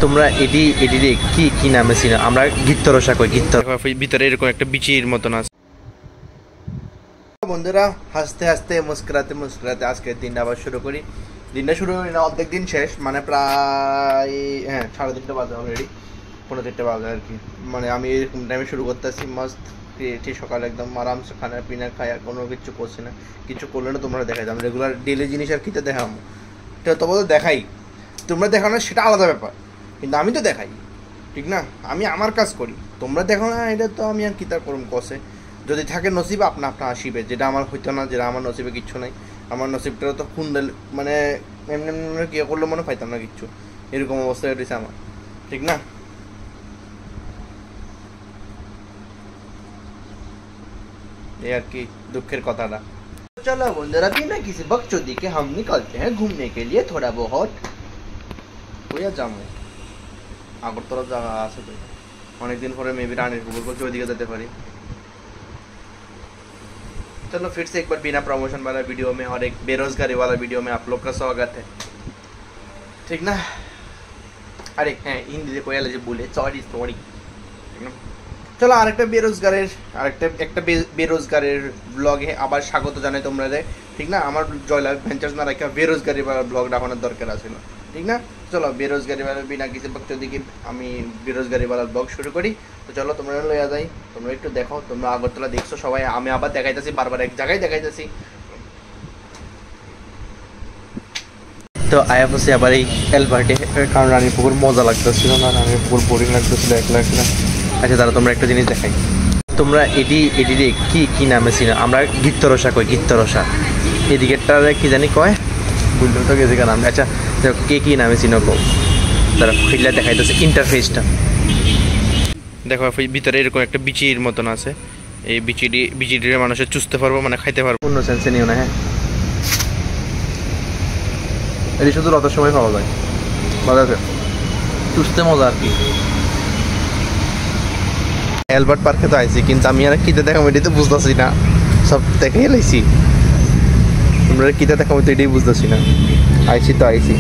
তোমরা এটি কি নামে চিনো? আমরা গিত্তরসা কই। গিত্তর ভিতরে এরকম একটা বিচির মতন আছে। বন্ধুরা হাসতে হাসতে মুস্কুরাতে মুস্কুরাতে আজকের দিনটা আবার শুরু করি। দিনটা শুরু করি না, অর্ধেক দিন শেষ, মানে প্রায় 3:30 বাজে অলরেডি, 3:45 বাজে আর কি। মানে আমি এরকম টাইমে শুরু করতেছি, মস্ত ঠিক সকালে একদম আরামসে খানা পিনা খাই, আর কোনো কিছু করছি না। কিছু করলে না তোমরা দেখাই, আমি রেগুলার ডেলি জিনিস আর কিতে দেখাবো, এটা তোমাদের দেখাই। তোমরা দেখো না সেটা আলাদা ব্যাপার, কিন্তু আমি তো দেখাই, ঠিক না? আমি আমার কাজ করি, তোমরা দেখো না, এটা তো আমি আর কি তার করুম কষে। যদি থাকে নসিবে আপনা আপনা আসিবে, যেটা আমার হইতো না, যেটা আমার নসিবে কিচ্ছু নাই। আমার নসিবটাও তো খুন দিল, মানে এমনি এমনি কি করলে মনে পাইতাম না কিচ্ছু, এরকম অবস্থা হয়েছে আমার, ঠিক না? এই আর কি দুঃখের কথাটা। চলো বন্ধুরা, বিনা किसी बकचोदी के हम निकलते हैं घूमने के लिए थोड़ा बहुत। কইয়া যাবো আগরতলা জায়গা আছে তো, অনেকদিন পরে মেবি রানীর পুকুর বলছে ওইদিকে যেতে পারি। चलो फिर से एक बार बिना प्रमोशन वाला वीडियो में और एक बेरोजगारी वाला वीडियो में आप लोग का स्वागत है, ठीक ना? अरे হ্যাঁ হিন্দিতে কইয়া যে বলে সরি, ঠিক না? চলো আরেকটা বেরোজগারের ব্লগে আবার স্বাগত জানাই তোমরা, ঠিক না? আমার জয়লাভ ভেঞ্চার্স না রাখা বেরোজগারি ব্লগ রাখানোর দরকার আছে না, ঠিক না? চলো বেরোজগারি বিনা কিছু বকচোদি আমি বেরোজগারি ব্লগ শুরু করি। তো চলো তোমরা লইয়া যাই, তোমরা একটু দেখো। তোমরা আগরতলা দেখছো সবাই, আমি আবার দেখাইতেছি, বারবার এক জায়গায় দেখাইতেছি। তো আয়া বসে আবার এই এলবার্টে, কারণ রানীর পুকুর মজা লাগতেছিল না, রানীর পুকুর বোরিং লাগতেছিল, একলা একলা। আচ্ছা তারা তোমরা একটা জিনিস দেখাই, তোমরা এটি কি নামে চিনো? আমরা গিত্তরসা কই। গিত্তরসা এদিকেরটা কি জানি কয়, বুঝলো তো গেছে নাম। আচ্ছা কে কি নামে চিনো কো, তারা ফিল্ডে দেখাইতেছে ইন্টারফেসটা দেখো। ভিতরে এরকম একটা বিচির মতন আছে, এই বিচিটি মানুষের চুষতে পারবো, মানে খাইতে পারবো, অন্য সেন্সে নিও না। হ্যাঁ এটি শুধু রথের সময় পাওয়া যায়, বাজারে চুষতে মজা আর কি। এলবার্ট পার্কে তো আইছি, কিন্তু আমি আর কিতে দেখাবো এটাই তো বুঝতেছি না। সব দেখে লাইছি, তোমরা কিতে দেখাবো তো এটাই বুঝতেছি না। আইছি তো আইছি,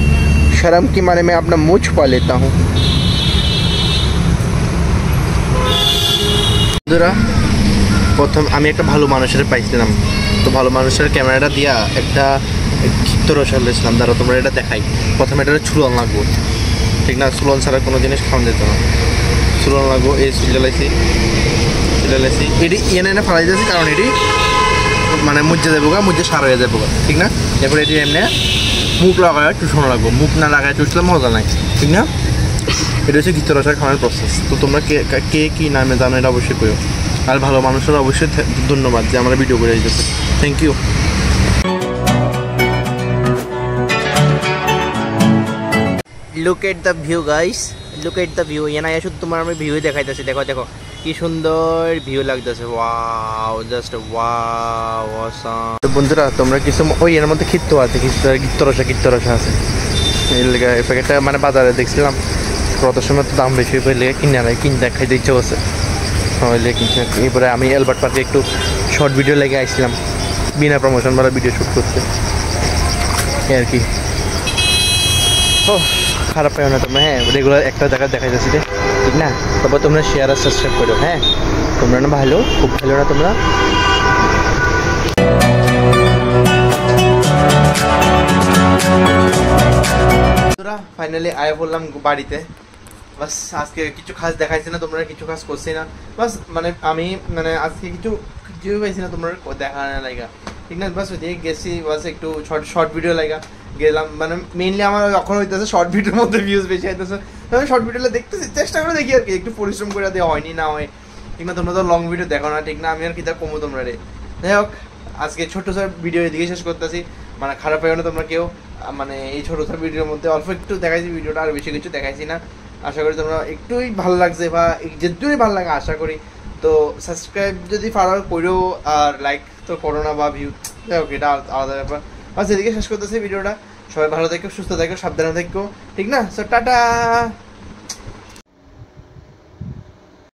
শরম কি মানে मैं अपना मुंह छुपा लेता हूँ। বন্ধুরা প্রথম আমি একটা ভালো মানুষের পাইছিলাম, তো ভালো মানুষের ক্যামেরাটা দিয়া একটা গিত্তরসা লেছিলাম। ধরো তোমরা এটা দেখাই, প্রথমে এটা চুলন লাগবো, ঠিক না? চুলন ছাড়া কোনো জিনিস খাওয়া যেত না। চুলন লাগবো, এই চুলাইছি এটি এনে ফালাই দিয়েছি, কারণ এটি মানে মুজে যাবো গা, মুজে সার হয়ে যাবো গা, ঠিক না? এরপরে এটি এমনি মুখ লাগায় চুষানো লাগবো, মুখ না লাগায় চুষলে মজা নাই, ঠিক না? এটা হচ্ছে গিত্তরসা খাওয়ার প্রসেস। তো তোমরা কে কী নামে জানো এটা অবশ্যই করো, আর ভালো মানুষের অবশ্যই ধন্যবাদ যে আমরা ভিডিও করে দিতেছে। Thank you. Look at the view guys, look at the view. এনা শুধু তোমার আমি ভিউ দেখাইতেছি, দেখো দেখো কি সুন্দর ভিউ লাগতেছে, ওয়াও, জাস্ট ওয়াও অসাম। তো বন্ধুরা তোমরা কিছু ওই এর মধ্যে খিত্ত আছে, গিত্তরসা আছে, এই প্যাকেটটা মানে বাজারে দেখছিলাম, কত সময় তো দাম বেশি পেলে কিনে খাইতে ইচ্ছে করছে, হইলে কিনছে। এরপরে আমি এলবার্ট পার্কে একটু শর্ট ভিডিও লেগে আসছিলাম, বিনা প্রমোশন वाला ভিডিও শ্যুট করতে আর কি। ও খারাপ পাই না তোমরা, হ্যাঁ রেগুলার একটা জায়গায় দেখা যাচ্ছে, ঠিক না? তবে তোমরা শেয়ার আর সাবস্ক্রাইব করো, হ্যাঁ তোমরা না ভালো, খুব ভালো না তোমরা। ফাইনালি আয়া বললাম বাড়িতে, বাস আজকে কিছু খাস দেখাইছি না তোমরা, কিছু খাস করছি না, বাস মানে আমি মানে আজকে কিছু পাইছি না তোমরা দেখা না লাগা, ঠিক না? বাস ওইদিকে গেছি, বাস একটু শর্ট ভিডিও লাগা গেলাম, মানে মেইনলি আমার যখন হইতেছে শর্ট ভিডিওর মধ্যে ভিউজ বেশি হইতেছে, আমি শর্ট ভিডিওটা দেখতেছি, চেষ্টা করে দেখি আর কি, একটু পরিশ্রম করে দেওয়া হয়নি না হয়, ঠিক না? তোমরা তো লং ভিডিও দেখো না, ঠিক না? আমি আর কি তা কমো তোমরা রে। যাই হোক আজকে ছোটো ভিডিও এদিকে শেষ করতেছি, মানে খারাপ হয় না তোমরা কেউ, মানে এই ছোটো ভিডিওর মধ্যে অল্প একটু দেখাইছি ভিডিওটা, আর বেশি কিছু দেখাইছি না। আশা করি তোমরা একটুই ভালো লাগছে, বা যেটুকুই ভালো লাগে আশা করি। তো সাবস্ক্রাইব যদি পারো করো, আর লাইক তো করো না বা ভিউ, যাই হোক এটা আলাদা ব্যাপার। বাস এদিকে শেষ করতেছি ভিডিওটা। সবাই ভালো থেকো, সুস্থ থেকো, সাবধানে থেকো, ঠিক না? So tata.